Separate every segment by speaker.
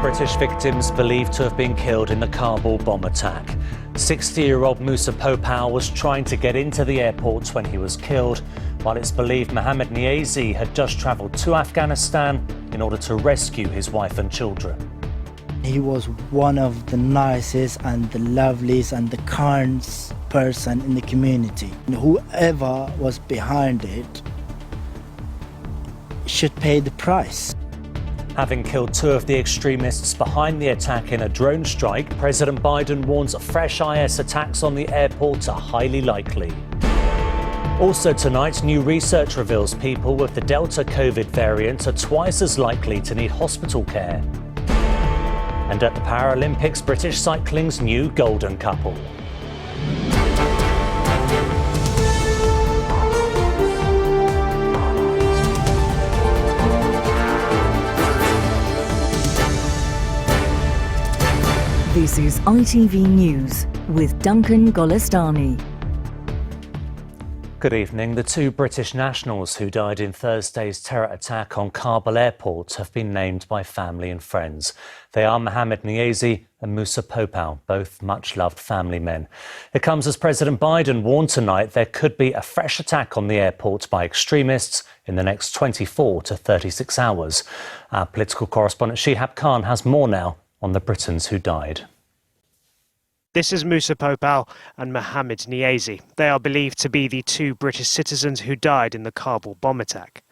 Speaker 1: British victims believed to have been killed in the Kabul bomb attack. 60-year-old Musa Popal was trying to get into the airport when he was killed, while it's believed Mohammed Niazi had just travelled to Afghanistan in order to rescue his wife and children.
Speaker 2: He was one of the nicest and the loveliest and the kindest person in the community. And whoever was behind it should pay the price.
Speaker 1: Having killed two of the extremists behind the attack in a drone strike, President Biden warns fresh IS attacks on the airport are highly likely. Also tonight, new research reveals people with the Delta COVID variant are twice as likely to need hospital care. And at the Paralympics, British cycling's new golden couple.
Speaker 3: This is ITV News with Duncan Golestani.
Speaker 1: Good evening. The two British nationals who died in Thursday's terror attack on Kabul airport have been named by family and friends. They are Mohammed Niazi and Musa Popal, both much-loved family men. It comes as President Biden warned tonight there could be a fresh attack on the airport by extremists in the next 24 to 36 hours. Our political correspondent Shihab Khan has more now on the Britons who died.
Speaker 4: This is Musa Popal and Mohammed Niazi. They are believed to be the two British citizens who died in the Kabul bomb attack.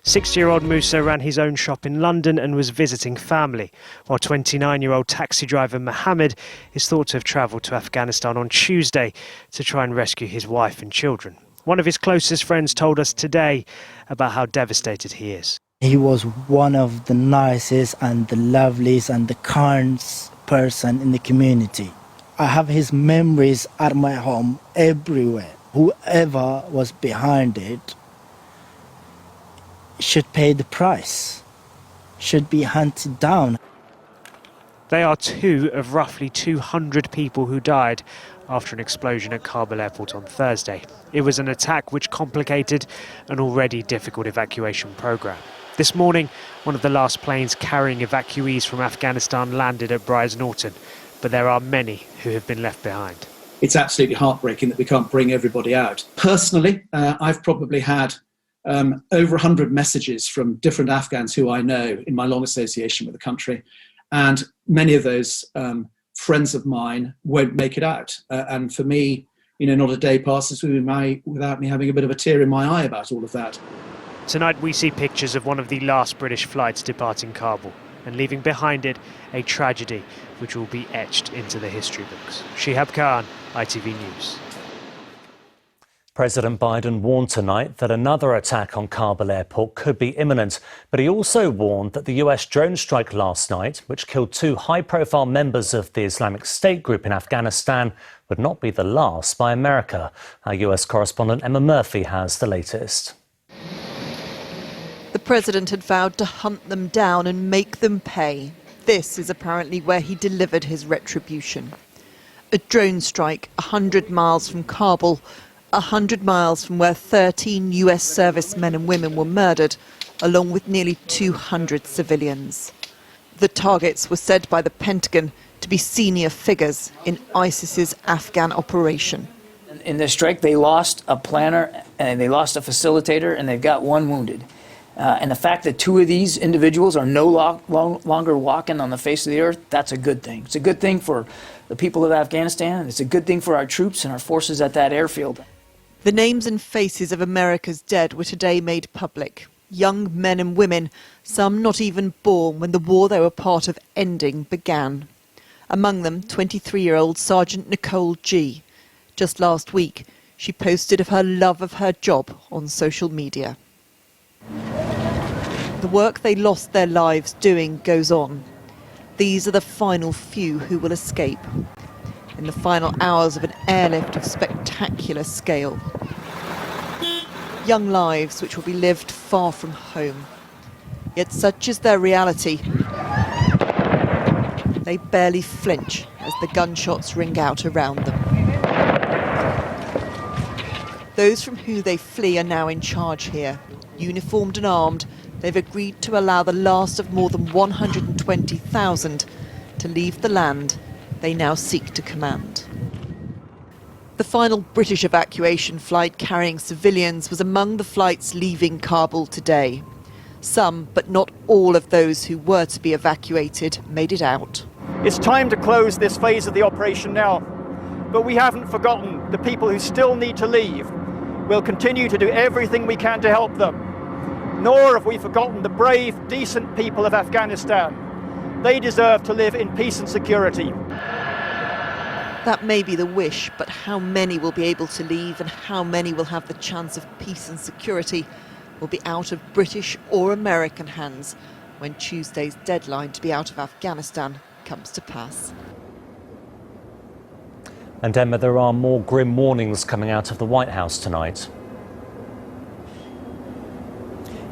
Speaker 4: 60-year-old Musa ran his own shop in London and was visiting family, while 29-year-old taxi driver Mohammed is thought to have travelled to Afghanistan on Tuesday to try and rescue his wife and children. One of his closest friends told us today about how devastated he is.
Speaker 2: He was one of the nicest and the loveliest and the kindest person in the community. I have his memories at my home everywhere. Whoever was behind it should pay the price, should be hunted down.
Speaker 4: They are two of roughly 200 people who died after an explosion at Kabul airport on Thursday. It was an attack which complicated an already difficult evacuation programme. This morning, one of the last planes carrying evacuees from Afghanistan landed at Brize Norton, but there are many who have been left behind.
Speaker 5: It's absolutely heartbreaking that we can't bring everybody out. Personally, I've probably had over 100 messages from different Afghans who I know in my long association with the country, and many of those friends of mine won't make it out. And for me, not a day passes without me having a bit of a tear in my eye about all of that.
Speaker 4: Tonight we see pictures of one of the last British flights departing Kabul and leaving behind it a tragedy which will be etched into the history books. Shihab Khan, ITV News.
Speaker 1: President Biden warned tonight that another attack on Kabul airport could be imminent, but he also warned that the US drone strike last night, which killed two high-profile members of the Islamic State group in Afghanistan, would not be the last by America. Our US correspondent Emma Murphy has the latest.
Speaker 6: The president had vowed to hunt them down and make them pay. This is apparently where he delivered his retribution. A drone strike 100 miles from Kabul, 100 miles from where 13 US servicemen and women were murdered, along with nearly 200 civilians. The targets were said by the Pentagon to be senior figures in ISIS's Afghan operation.
Speaker 7: In this strike, they lost a planner and they lost a facilitator, and they've got one wounded. And the fact that two of these individuals are no longer walking on the face of the earth, that's a good thing. It's a good thing for the people of Afghanistan, and it's a good thing for our troops and our forces at that airfield.
Speaker 6: The names and faces of America's dead were today made public. Young men and women, some not even born when the war they were part of ending began. Among them, 23-year-old Sergeant Nicole G. Just last week, she posted of her love of her job on social media. The work they lost their lives doing goes on. These are the final few who will escape. In the final hours of an airlift of spectacular scale. Young lives which will be lived far from home. Yet such is their reality. They barely flinch as the gunshots ring out around them. Those from who they flee are now in charge here, uniformed and armed, They've agreed to allow the last of more than 120,000 to leave the land they now seek to command. The final British evacuation flight carrying civilians was among the flights leaving Kabul today. Some, but not all of those who were to be evacuated, made it out.
Speaker 8: It's time to close this phase of the operation now, but we haven't forgotten the people who still need to leave. We'll continue to do everything we can to help them. Nor have we forgotten the brave, decent people of Afghanistan. They deserve to live in peace and security.
Speaker 6: That may be the wish, but how many will be able to leave and how many will have the chance of peace and security will be out of British or American hands when Tuesday's deadline to be out of Afghanistan comes to pass.
Speaker 1: And Emma, there are more grim warnings coming out of the White House tonight.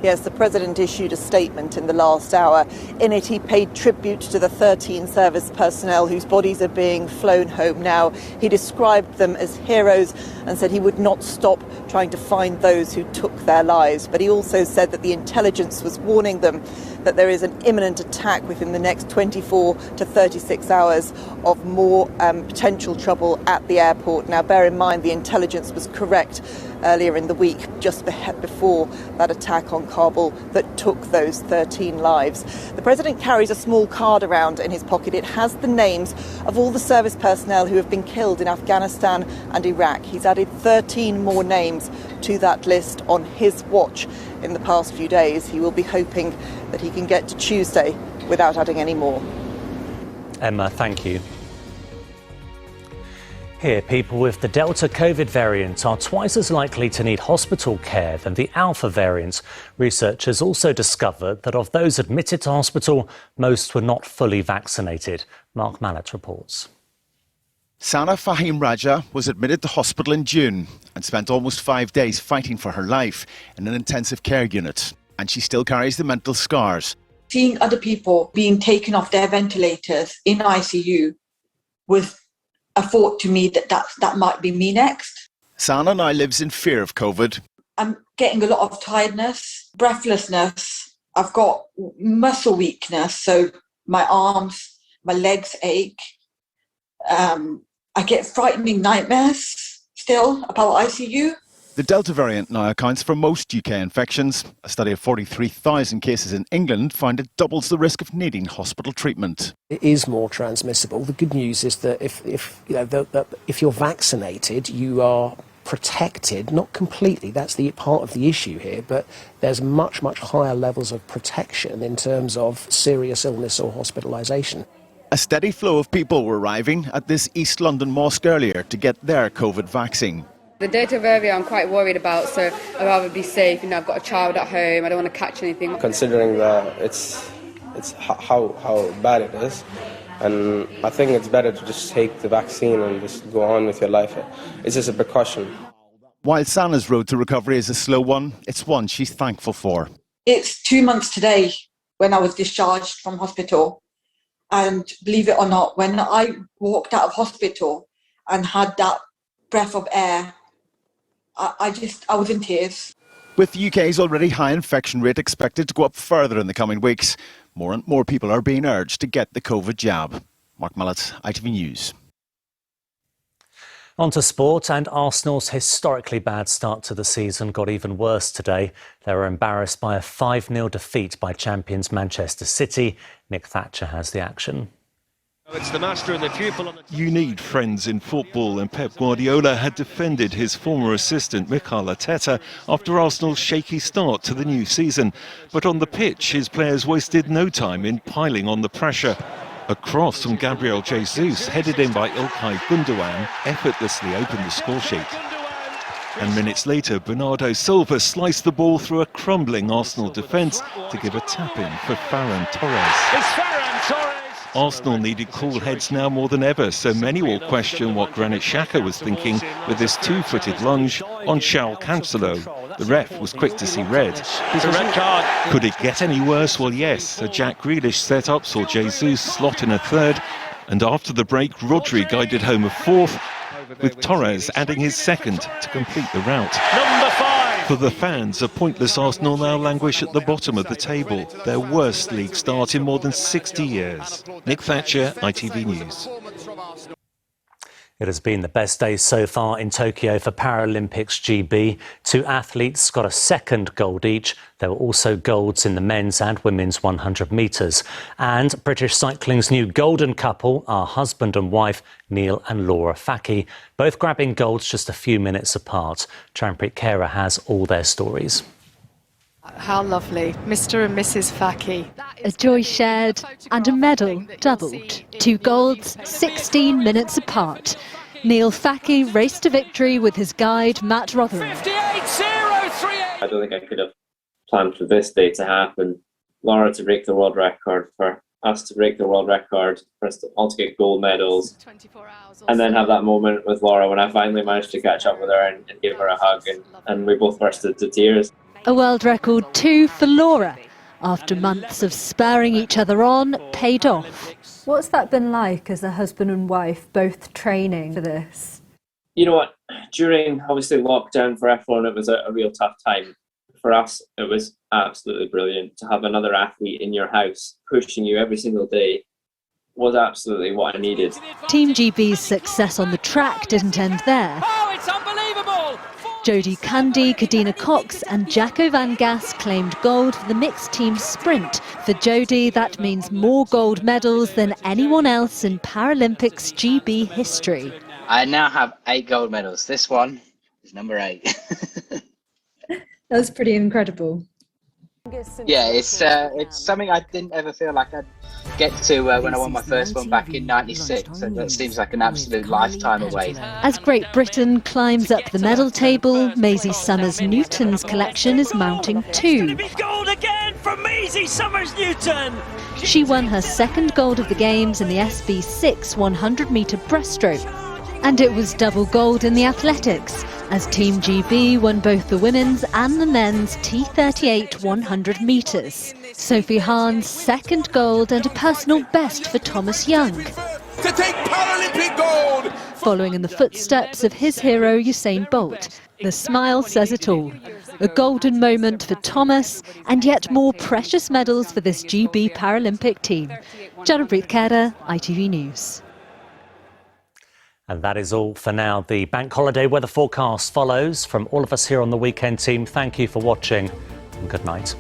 Speaker 6: Yes, the President issued a statement in the last hour. In it, he paid tribute to the 13 service personnel whose bodies are being flown home now. He described them as heroes and said he would not stop trying to find those who took their lives. But he also said that the intelligence was warning them that there is an imminent attack within the next 24 to 36 hours of more potential trouble at the airport. Now, bear in mind, the intelligence was correct earlier in the week, just before that attack on Kabul that took those 13 lives. The President carries a small card around in his pocket. It has the names of all the service personnel who have been killed in Afghanistan and Iraq. He's added 13 more names to that list on his watch in the past few days. He will be hoping that he can get to Tuesday without adding any more.
Speaker 1: Emma, thank you. Here, people with the Delta COVID variant are twice as likely to need hospital care than the Alpha variant. Researchers also discovered that of those admitted to hospital, most were not fully vaccinated. Mark Mallett reports.
Speaker 9: Sana Fahim Raja was admitted to hospital in June and spent almost 5 days fighting for her life in an intensive care unit. And she still carries the mental scars.
Speaker 10: Seeing other people being taken off their ventilators in ICU was a thought to me that might be me next.
Speaker 9: Sana now lives in fear of COVID.
Speaker 10: I'm getting a lot of tiredness, breathlessness. I've got muscle weakness, so my arms, my legs ache. I get frightening nightmares still about ICU.
Speaker 9: The Delta variant now accounts for most UK infections. A study of 43,000 cases in England found it doubles the risk of needing hospital treatment.
Speaker 11: It is more transmissible. The good news is that if you're vaccinated, you are protected, not completely, that's the part of the issue here, but there's much, much higher levels of protection in terms of serious illness or hospitalisation.
Speaker 9: A steady flow of people were arriving at this East London mosque earlier to get their COVID vaccine.
Speaker 12: The Delta variant I'm quite worried about, so I'd rather be safe. You know, I've got a child at home, I don't want to catch anything.
Speaker 13: Considering that it's how bad it is, and I think it's better to just take the vaccine and just go on with your life. It's just a precaution.
Speaker 9: While Sana's road to recovery is a slow one, it's one she's thankful for.
Speaker 10: It's 2 months today when I was discharged from hospital. And believe it or not, when I walked out of hospital and had that breath of air, I was in tears.
Speaker 9: With the UK's already high infection rate expected to go up further in the coming weeks, more and more people are being urged to get the COVID jab. Mark Mallett, ITV News.
Speaker 1: On to sport, and Arsenal's historically bad start to the season got even worse today. They were embarrassed by a 5-0 defeat by champions Manchester City. Nick Thatcher has the action.
Speaker 14: It's the master and the pupil.
Speaker 15: You need friends in football, and Pep Guardiola had defended his former assistant Mikel Arteta after Arsenal's shaky start to the new season. But on the pitch, his players wasted no time in piling on the pressure. A cross from Gabriel Jesus, headed in by Ilkay Gundogan, effortlessly opened the scoresheet. And minutes later, Bernardo Silva sliced the ball through a crumbling Arsenal defence to give a tap-in for Ferran Torres.
Speaker 14: It's Ferran Torres!
Speaker 15: Arsenal needed cool heads now more than ever, so many will question what Granit Xhaka was thinking with this two-footed lunge on João Cancelo. The ref was quick to see red.
Speaker 14: It's a red card.
Speaker 15: Could it get any worse? Well, yes. A Jack Grealish set-up saw Jesus slot in a third, and after the break, Rodri guided home a fourth, with Torres adding his second to complete the rout.
Speaker 14: Number 5.
Speaker 15: For the fans, a pointless Arsenal now languish at the bottom of the table, their worst league start in more than 60 years. Nick Thatcher, ITV News.
Speaker 1: It has been the best day so far in Tokyo for Paralympics GB. 2 athletes got a second gold each. There were also golds in the men's and women's 100 metres. And British cycling's new golden couple are husband and wife Neil and Laura Fackie, both grabbing golds just a few minutes apart. Champrit Kara has all their stories.
Speaker 16: How lovely, Mr. and Mrs. Fackie.
Speaker 17: A joy shared and a medal doubled. 2 golds, 16 minutes apart. Neil Fackie raced to victory with his guide Matt Rotherham.
Speaker 16: 58.038.
Speaker 18: I don't think I could have planned for this day to happen. Laura to break the world record, for us to break the world record, for us to all to get gold medals, and then have that moment with Laura when I finally managed to catch up with her and give her a hug, and we both burst into tears.
Speaker 17: A world record too for Laura. After months of spurring each other on, paid off.
Speaker 19: What's that been like as a husband and wife, both training for this?
Speaker 18: You know what, during obviously lockdown for F1, it was a real tough time. For us, it was absolutely brilliant to have another athlete in your house pushing you every single day. Was absolutely what I needed.
Speaker 17: Team GB's success on the track didn't end there.
Speaker 16: Oh, it's unbelievable!
Speaker 17: Jodie Cundy, Kadina Cox and Jacko Van Gas claimed gold for the mixed team sprint. For Jodie, that means more gold medals than anyone else in Paralympics GB history.
Speaker 20: I now have 8 gold medals. This one is number 8.
Speaker 19: That's pretty incredible.
Speaker 20: Yeah, it's something I didn't ever feel like I'd get to when I won my first one back in '96, and that seems like an absolute lifetime away.
Speaker 17: As Great Britain climbs up the medal table, Maisie Summers-Newton's collection is mounting too.
Speaker 16: Gold again from Maisie Summers-Newton!
Speaker 17: She won her second gold of the Games in the SB6 100-metre breaststroke. And it was double gold in the athletics, as Team GB won both the women's and the men's T38 100 metres. Sophie Hahn's second gold and a personal best for Thomas Young.
Speaker 21: To take Paralympic gold!
Speaker 17: Following in the footsteps of his hero Usain Bolt. The smile says it all. A golden moment for Thomas, and yet more precious medals for this GB Paralympic team. Janabreet Kera, ITV News.
Speaker 1: And that is all for now. The bank holiday weather forecast follows. From all of us here on the Weekend Team, thank you for watching and good night.